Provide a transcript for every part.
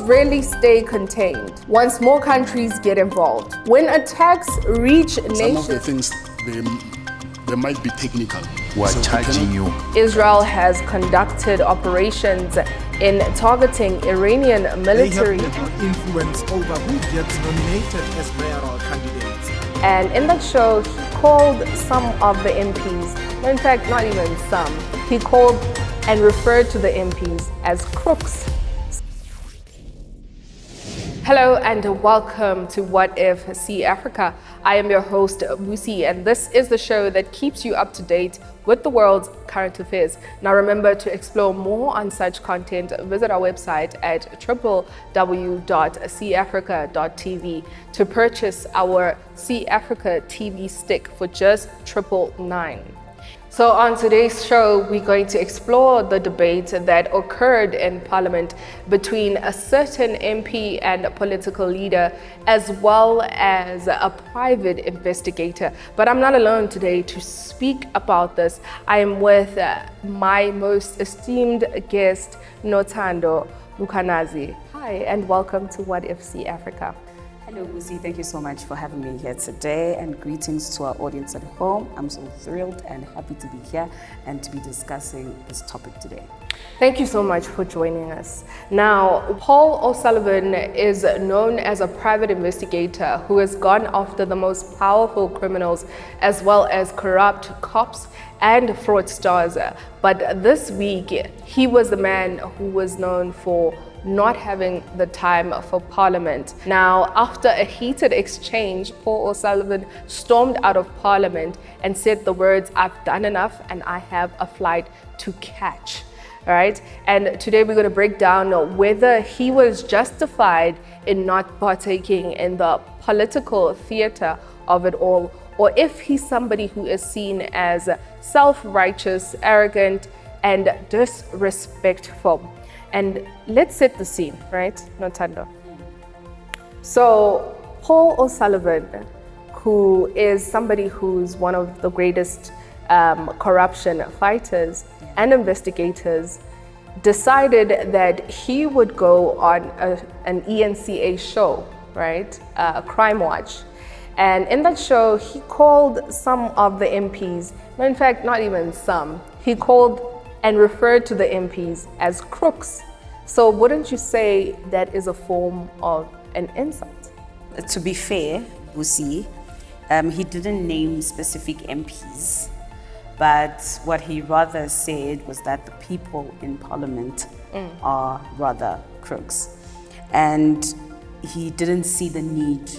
rarely stay contained once more countries get involved. When attacks reach nations... Some of the things, they might be technical. We're charging you. Israel has conducted operations in targeting Iranian military. They have influence over who gets nominated as mayoral candidates. And in that show, he called some of the MPs, in fact, not even some, he called and referred to the MPs as crooks. Hello and welcome to What If cAfrica. I am your host, Busi, and this is the show that keeps you up to date with the world's current affairs. Now remember, to explore more on such content, visit our website at www.cAfrica.tv to purchase our cAfrica TV stick for just $999. So on today's show, we're going to explore the debate that occurred in Parliament between a certain MP and a political leader, as well as a private investigator. But I'm not alone today to speak about this. I am with my most esteemed guest, Nothando Lukhanazi. Hi, and welcome to What If cAfrica. Hello, Busi. Thank you so much for having me here today, and greetings to our audience at home. I'm so thrilled and happy to be here and to be discussing this topic today. Thank you so much for joining us. Now, Paul O'Sullivan is known as a private investigator who has gone after the most powerful criminals as well as corrupt cops and fraudsters. But this week, he was the man who was known for not having the time for Parliament. Now, after a heated exchange, Paul O'Sullivan stormed out of Parliament and said the words, "I've done enough and I have a flight to catch." All right, and today we're going to break down whether he was justified in not partaking in the political theater of it all, or if he's somebody who is seen as self-righteous, arrogant, and disrespectful. And let's set the scene, right, Nothando? So Paul O'Sullivan, who is somebody who's one of the greatest corruption fighters and investigators, decided that he would go on an ENCA show, right, Crime Watch. And in that show, he called some of the MPs, in fact, not even some, he called and referred to the MPs as crooks. So wouldn't you say that is a form of an insult? To be fair, Busi, he didn't name specific MPs, but what he rather said was that the people in Parliament are rather crooks. And he didn't see the need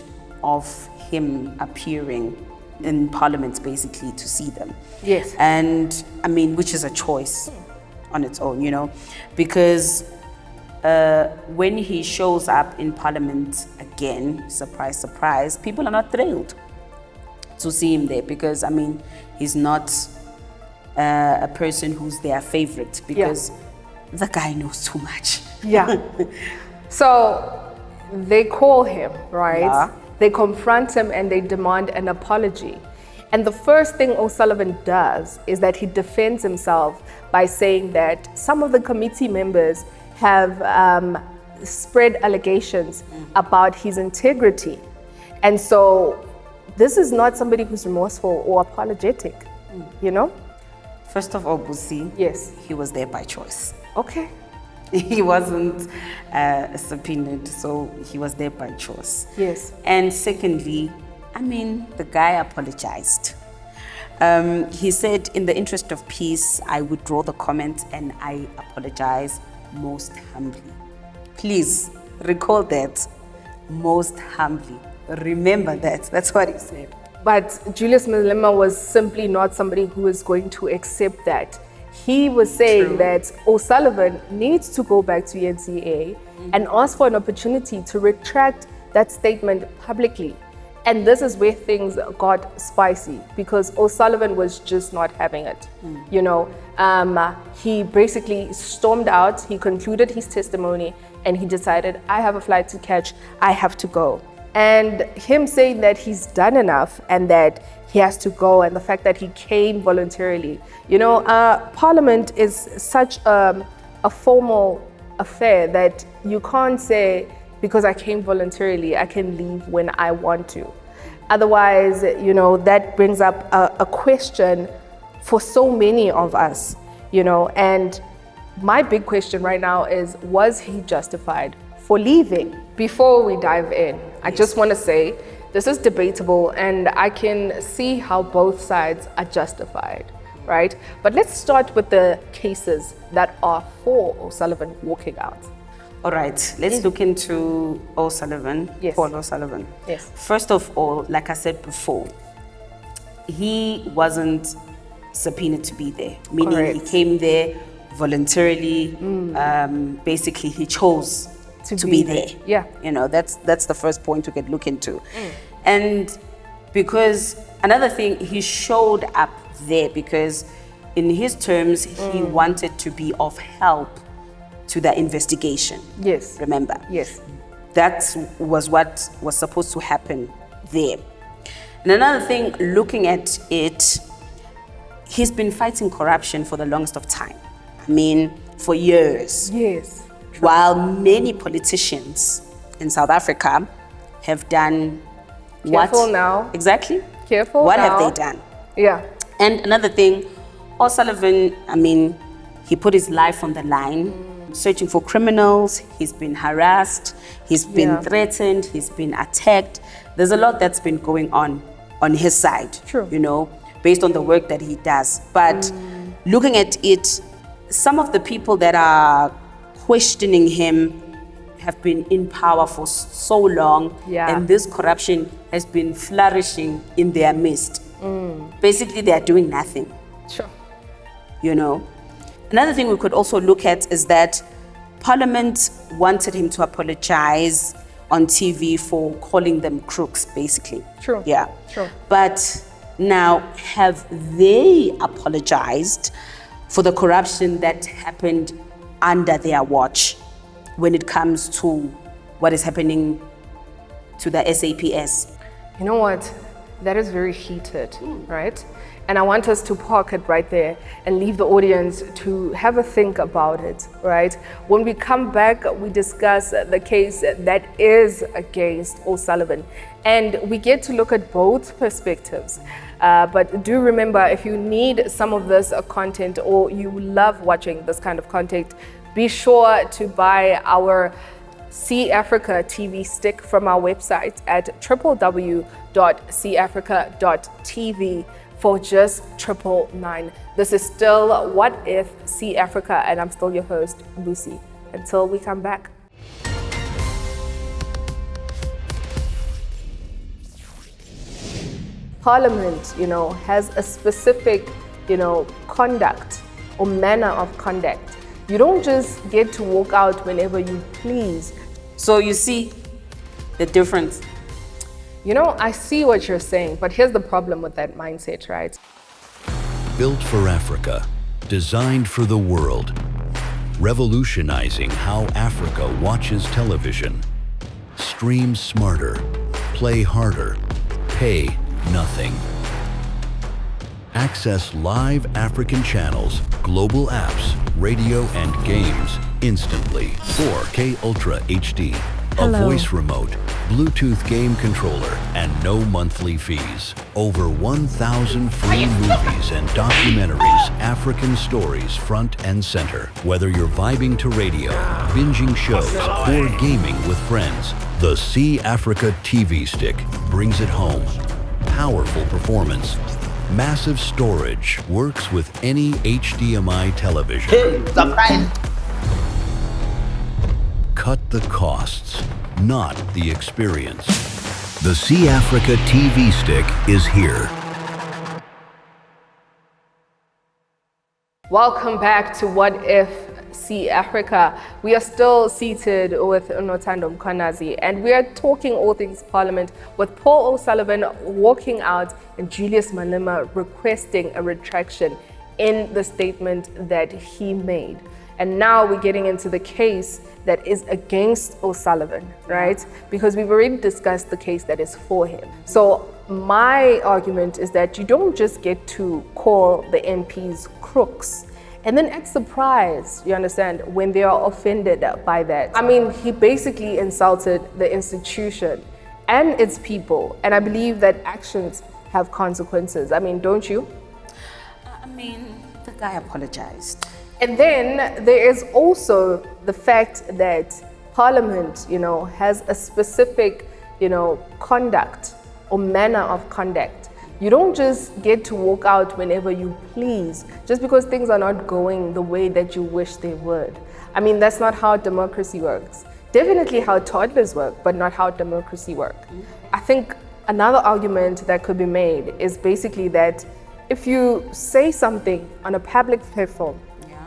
of him appearing in Parliament basically to see them. Yes. And I mean, which is a choice on its own, you know, because when he shows up in Parliament again, surprise, surprise, people are not thrilled to see him there, because I mean, he's not a person who's their favorite, because the guy knows too much. Yeah. So they call him, right? Yeah. They confront him and they demand an apology. And the first thing O'Sullivan does is that he defends himself by saying that some of the committee members have spread allegations about his integrity. And so this is not somebody who's remorseful or apologetic, you know? First of all, Busi, Yes. he was there by choice. Okay. He wasn't subpoenaed, so he was there by choice. Yes. And secondly, I mean, the guy apologized. He said, in the interest of peace, I withdraw the comment and I apologize most humbly. Please recall that, most humbly. Remember that, that's what he said. But Julius Malema was simply not somebody who is going to accept that. He was saying True. that O'Sullivan needs to go back to NCA and ask for an opportunity to retract that statement publicly. And this is where things got spicy, because O'Sullivan was just not having it. You know, he basically stormed out, he concluded his testimony, and he decided, I have a flight to catch, I have to go. And him saying that he's done enough and that he has to go, and the fact that he came voluntarily. You know, Parliament is such a formal affair that you can't say, because I came voluntarily, I can leave when I want to. Otherwise, that brings up a question for so many of us, and my big question right now is, was he justified for leaving? Before we dive in, I just want to say, this is debatable and I can see how both sides are justified, right? But let's start with the cases that are for O'Sullivan walking out. All right, let's look into O'Sullivan, Yes. Paul O'Sullivan. Yes. First of all, like I said before, he wasn't subpoenaed to be there, meaning Correct. he came there voluntarily. Basically, he chose to be there. Yeah. That's the first point we could look into. And because another thing, he showed up there because in his terms, he wanted to be of help to the investigation. Yes. Remember? Yes. That was what was supposed to happen there. And another thing, looking at it, he's been fighting corruption for the longest of time. I mean, for years. Yes. While many politicians in South Africa have done Careful what? now. Exactly. Careful What now. have they done? Yeah. And another thing, O'Sullivan, he put his life on the line, searching for criminals. He's been harassed, he's been threatened, he's been attacked. There's a lot that's been going on his side, True. Based on the work that he does. But looking at it, some of the people that are questioning him have been in power for so long, and this corruption has been flourishing in their midst. Basically, they are doing nothing. Sure. Another thing we could also look at is that Parliament wanted him to apologize on TV for calling them crooks, basically. True. Yeah. True. But now, have they apologized for the corruption that happened under their watch when it comes to what is happening to the SAPS? You know what? That is very heated, right? And I want us to park it right there and leave the audience to have a think about it, right? When we come back, we discuss the case that is against O'Sullivan. And we get to look at both perspectives. But do remember, if you need some of this content or you love watching this kind of content, be sure to buy our cAfrica TV stick from our website at www.cAfrica.tv for just $999. This is still What If cAfrica, and I'm still your host, Lucy. Until we come back. Parliament, has a specific, conduct or manner of conduct. You don't just get to walk out whenever you please. So you see the difference. I see what you're saying, but here's the problem with that mindset, right? Built for Africa, designed for the world, revolutionizing how Africa watches television. Stream smarter, play harder, pay nothing. Access live African channels, global apps, radio and games instantly. 4K Ultra HD, a voice remote, Bluetooth game controller, and no monthly fees. Over 1,000 free movies and documentaries, African stories front and center. Whether you're vibing to radio, binging shows, or gaming with friends, the cAfrica TV stick brings it home. Powerful performance, massive storage, works with any HDMI television. Hey, surprise! Cut the costs, not the experience. The cAfrica TV stick is here. Welcome back to What If cAfrica. We are still seated with Nothando Mkhwanazi, and we are talking all things Parliament with Paul O'Sullivan walking out and Julius Malema requesting a retraction in the statement that he made. And now we're getting into the case that is against O'Sullivan, right? Because we've already discussed the case that is for him. So my argument is that you don't just get to call the MPs crooks and then act surprised, you understand, when they are offended by that. I mean, he basically insulted the institution and its people, and I believe that actions have consequences. I mean, don't you? I mean, the guy apologized. And then there is also the fact that Parliament, has a specific, conduct or manner of conduct. You don't just get to walk out whenever you please, just because things are not going the way that you wish they would. I mean, that's not how democracy works. Definitely how toddlers work, but not how democracy works. I think another argument that could be made is basically that if you say something on a public platform,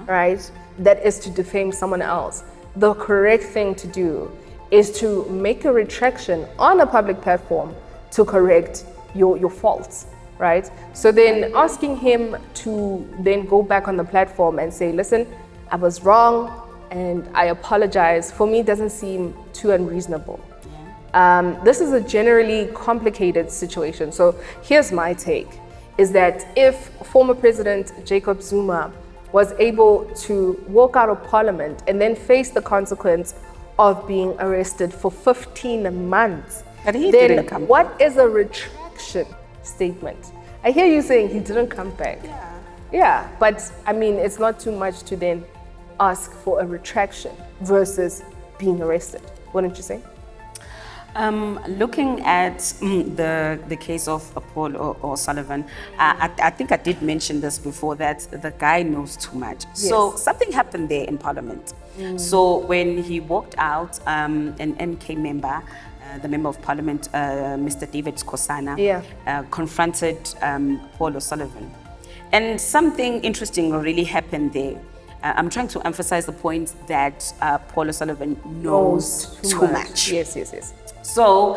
right, that is to defame someone else, the correct thing to do is to make a retraction on a public platform to correct your faults, right? So then asking him to then go back on the platform and say, listen, I was wrong and I apologize, for me doesn't seem too unreasonable. This is a generally complicated situation. So here's my take, is that if former President Jacob Zuma was able to walk out of Parliament and then face the consequence of being arrested for 15 months, But he then didn't come what is a retraction statement? I hear you saying he didn't come back. Yeah, but I mean, it's not too much to then ask for a retraction versus being arrested, wouldn't you say? Looking at the case of Paul Sullivan, I think I did mention this before, that the guy knows too much. Yes. So something happened there in Parliament. So when he walked out, an MK member, the Member of Parliament, Mr. David Skosana, confronted Paul Sullivan. And something interesting really happened there. I'm trying to emphasize the point that Paul Sullivan knows too much. Yes. So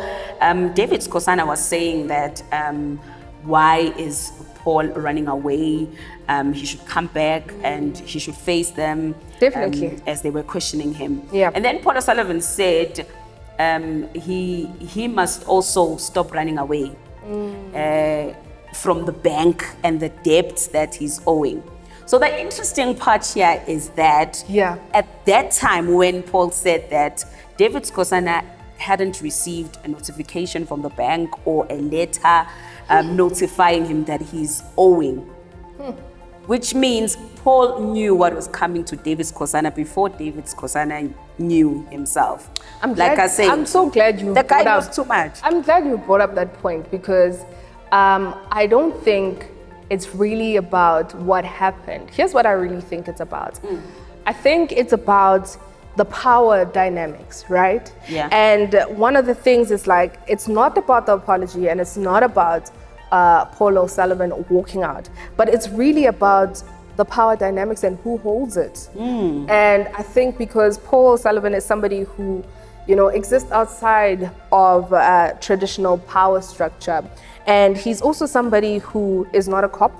David Skosana was saying that why is Paul running away? He should come back and he should face them. Definitely. As they were questioning him. Yeah. And then Paul Sullivan said he must also stop running away from the bank and the debts that he's owing. So the interesting part here is that at that time when Paul said that, David Skosana hadn't received a notification from the bank or a letter notifying him that he's owing. Which means Paul knew what was coming to David Skosana before David Skosana knew himself. I'm so glad you the guy knows too much. I'm glad you brought up that point, because I don't think it's really about what happened. Here's what I really think it's about. I think it's about the power dynamics, right? Yeah. And one of the things is like, it's not about the apology and it's not about Paul O'Sullivan walking out, but it's really about the power dynamics and who holds it. And I think because Paul O'Sullivan is somebody who, exists outside of traditional power structure, and he's also somebody who is not a cop,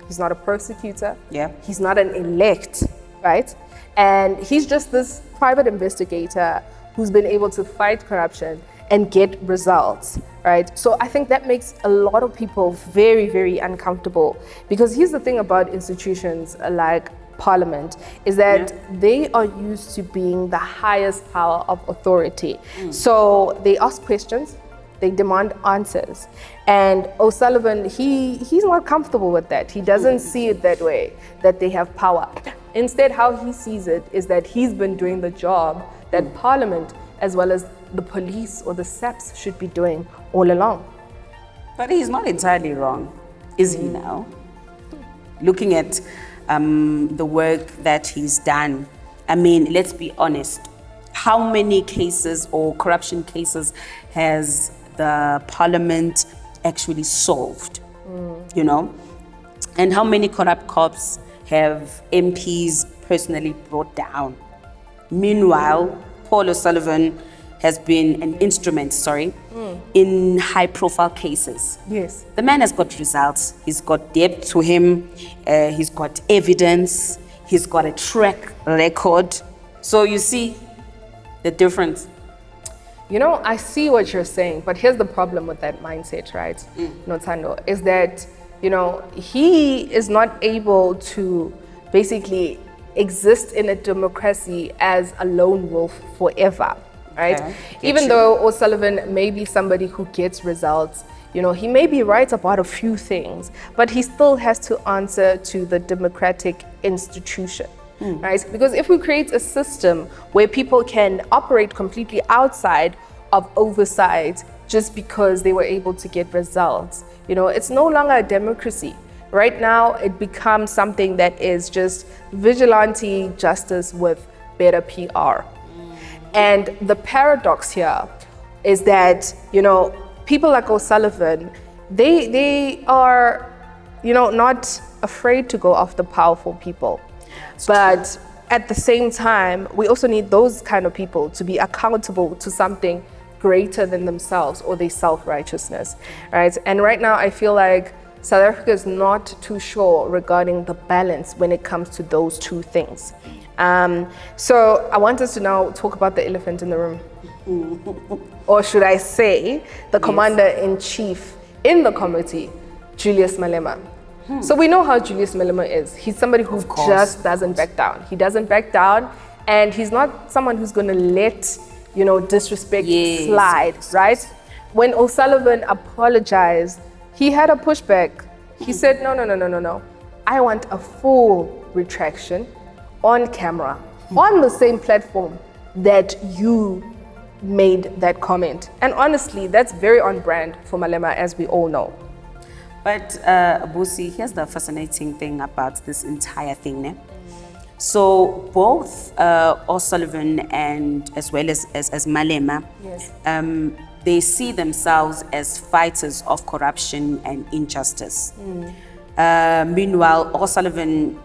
he's not a prosecutor, he's not an elect, right? And he's just this private investigator who's been able to fight corruption and get results, right? So I think that makes a lot of people very, very uncomfortable, because here's the thing about institutions like Parliament, is that they are used to being the highest power of authority. So they ask questions, they demand answers. And O'Sullivan, he's not comfortable with that. He doesn't see it that way, that they have power. Instead, how he sees it is that he's been doing the job that Parliament, as well as the police or the SAPs, should be doing all along. But he's not entirely wrong, is he now? Looking at the work that he's done, I mean, let's be honest. How many cases or corruption cases has the Parliament actually solved? And how many corrupt cops have MPs personally brought down? Meanwhile, Paul O'Sullivan has been an instrument, in high-profile cases. Yes. The man has got results. He's got depth to him. He's got evidence. He's got a track record. So you see the difference. I see what you're saying, but here's the problem with that mindset, right? Notando, is that, he is not able to, basically exist in a democracy as a lone wolf forever, right? Okay, Even though O'Sullivan may be somebody who gets results, he may be right about a few things, but he still has to answer to the democratic institution, right? Because if we create a system where people can operate completely outside of oversight just because they were able to get results, it's no longer a democracy. Right now, it becomes something that is just vigilante justice with better PR. And the paradox here is that, people like O'Sullivan, they are, not afraid to go after powerful people. But at the same time, we also need those kind of people to be accountable to something greater than themselves or their self-righteousness, right? And right now, I feel like South Africa is not too sure regarding the balance when it comes to those two things. So I want us to now talk about the elephant in the room. Or should I say, the commander-in-chief in the committee, Julius Malema. So we know how Julius Malema is. He's somebody who just doesn't back down. He doesn't back down, and he's not someone who's going to let, disrespect slide, right? When O'Sullivan apologized, he had a pushback. He said, no. I want a full retraction on camera, on the same platform that you made that comment. And honestly, that's very on brand for Malema, as we all know. But Busi, here's the fascinating thing about this entire thing. Ne? So both O'Sullivan and as well as Malema, they see themselves as fighters of corruption and injustice. Meanwhile, O'Sullivan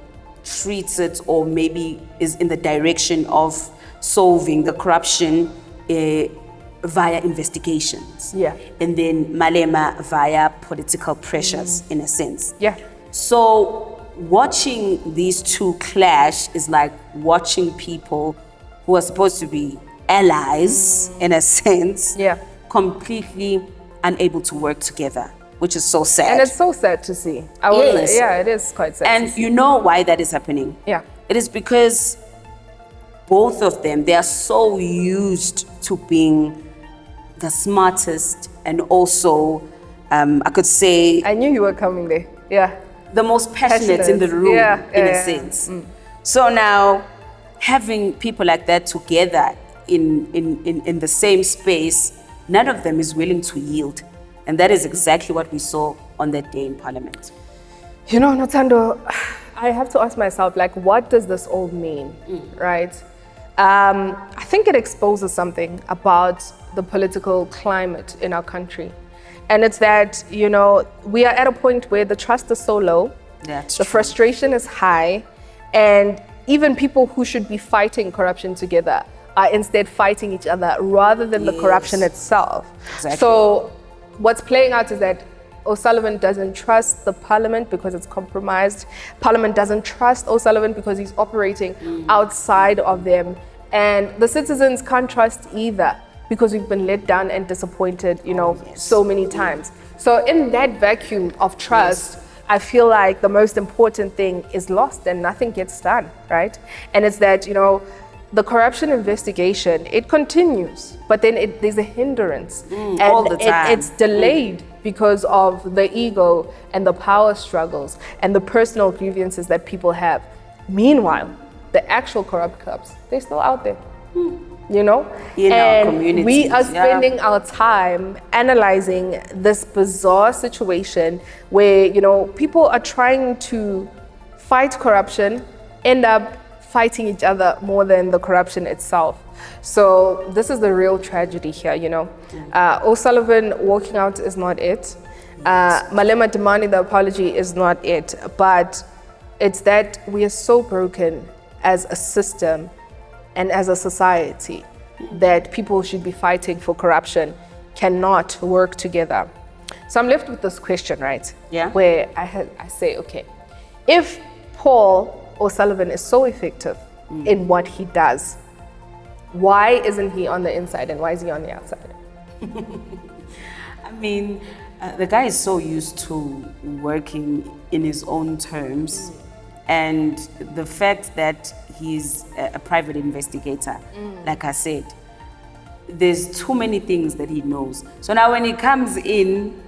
treats it, or maybe is in the direction of solving the corruption via investigations. And then Malema via political pressures, in a sense. So watching these two clash is like watching people who are supposed to be allies, in a sense, completely unable to work together, which is so sad. And it's so sad to see. It is quite sad. And you know why that is happening? It is because both of them, they are so used to being the smartest and also, I could say... I knew you were coming there, the most passionate in the room, in a sense. So now, having people like that together in the same space, none of them is willing to yield. And that is exactly what we saw on that day in Parliament. Nothando, I have to ask myself, what does this all mean, right? I think it exposes something about the political climate in our country. And it's that, we are at a point where the trust is so low, the frustration is high, and even people who should be fighting corruption together are instead fighting each other rather than the corruption itself. So what's playing out is that O'Sullivan doesn't trust the parliament because it's compromised. Parliament doesn't trust O'Sullivan because he's operating outside of them. And the citizens can't trust either because we've been let down and disappointed, so many times. So in that vacuum of trust, I feel like the most important thing is lost and nothing gets done, right? And it's that, the corruption investigation, it continues, but then there's a hindrance. And all the time. It's delayed because of the ego and the power struggles and the personal grievances that people have. Meanwhile, the actual corrupt cops, they're still out there, In our communities. We are spending our time analyzing this bizarre situation where, people are trying to fight corruption, end up fighting each other more than the corruption itself. So this is the real tragedy here, O'Sullivan walking out is not it. Malema demanding the apology is not it. But it's that we are so broken as a system and as a society that people should be fighting for corruption cannot work together. So I'm left with this question, right? Where I say, okay, if Paul O'Sullivan is so effective in what he does, why isn't he on the inside and why is he on the outside? I mean, the guy is so used to working in his own terms And the fact that he's a private investigator, like I said, there's too many things that he knows. So now when he comes in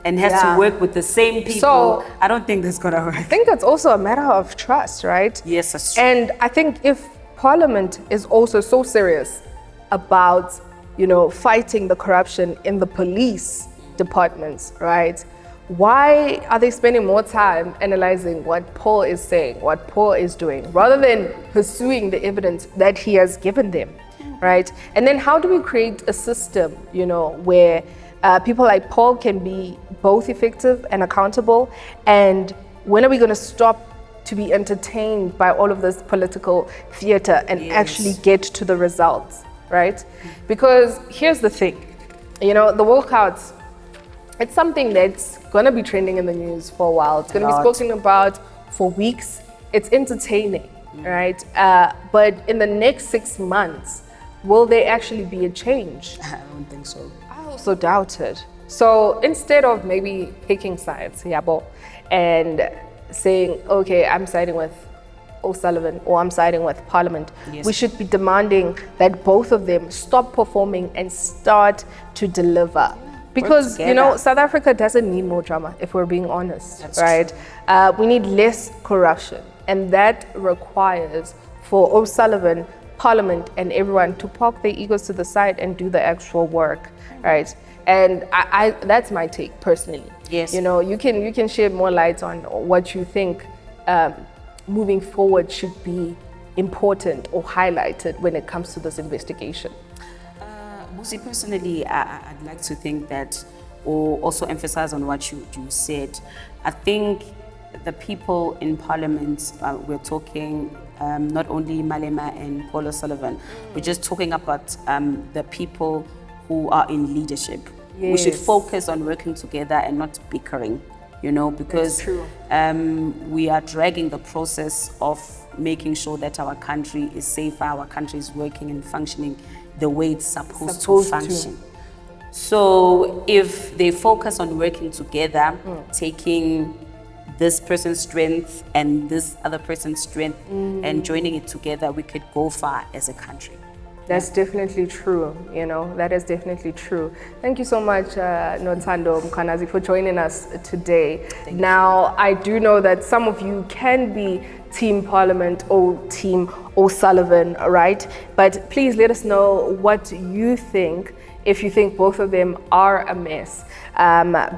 and has Yeah. to work with the same people, So- I don't think that's gonna work. I think it's also a matter of trust, right? Yes, that's true. And I think if Parliament is also so serious about, fighting the corruption in the police departments, right? Why are they spending more time analyzing what Paul is saying, what Paul is doing, rather than pursuing the evidence that he has given them, right? And then how do we create a system, where people like Paul can be both effective and accountable? And when are we going to stop to be entertained by all of this political theater and Yes. actually get to the results, right? Because here's the thing, the walkouts, it's something that's going to be trending in the news for a while. It's going to be lot. spoken about for weeks. It's entertaining, right? But in the next 6 months, will there actually be a change? I don't think so. I also doubt it. So instead of maybe picking sides, yabo, and saying, okay, I'm siding with Sullivan or I'm siding with Parliament, Yes. we should be demanding that both of them stop performing and start to deliver. Because, together. South Africa doesn't need more drama, if we're being honest, That's right? We need less corruption. And that requires for O'Sullivan, Parliament, and everyone to park their egos to the side and do the actual work, right? And I that's my take personally. Yes. You can shed more light on what you think moving forward should be important or highlighted when it comes to this investigation. Musi, personally, I'd like to think that, or also emphasize on what you said. I think the people in Parliament, we're talking not only Malema and Paul Sullivan, we're just talking about the people who are in leadership. We should Yes. focus on working together and not bickering, because That's true. we are dragging the process of making sure that our country is safer, our country is working and functioning the way it's supposed to function. So if they focus on working together, taking this person's strength and this other person's strength and joining it together, we could go far as a country. That's definitely true, that is definitely true. Thank you so much, Nontando Mkhwanazi, for joining us today. Now, I do know that some of you can be Team Parliament or Team O'Sullivan, right? But please let us know what you think. If you think both of them are a mess,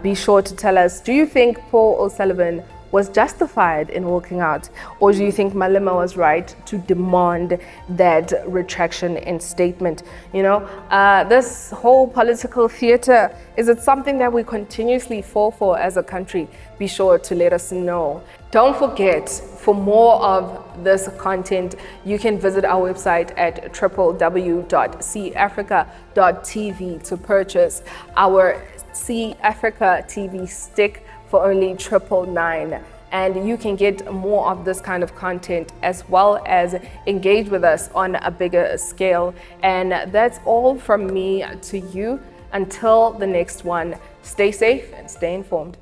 be sure to tell us, do you think Paul O'Sullivan was justified in walking out? Or do you think Malema was right to demand that retraction in statement? This whole political theater, is it something that we continuously fall for as a country? Be sure to let us know. Don't forget, for more of this content, you can visit our website at www.cAfrica.tv to purchase our cAfrica TV stick for only $999. And you can get more of this kind of content as well as engage with us on a bigger scale. And that's all from me to you. Until the next one, stay safe and stay informed.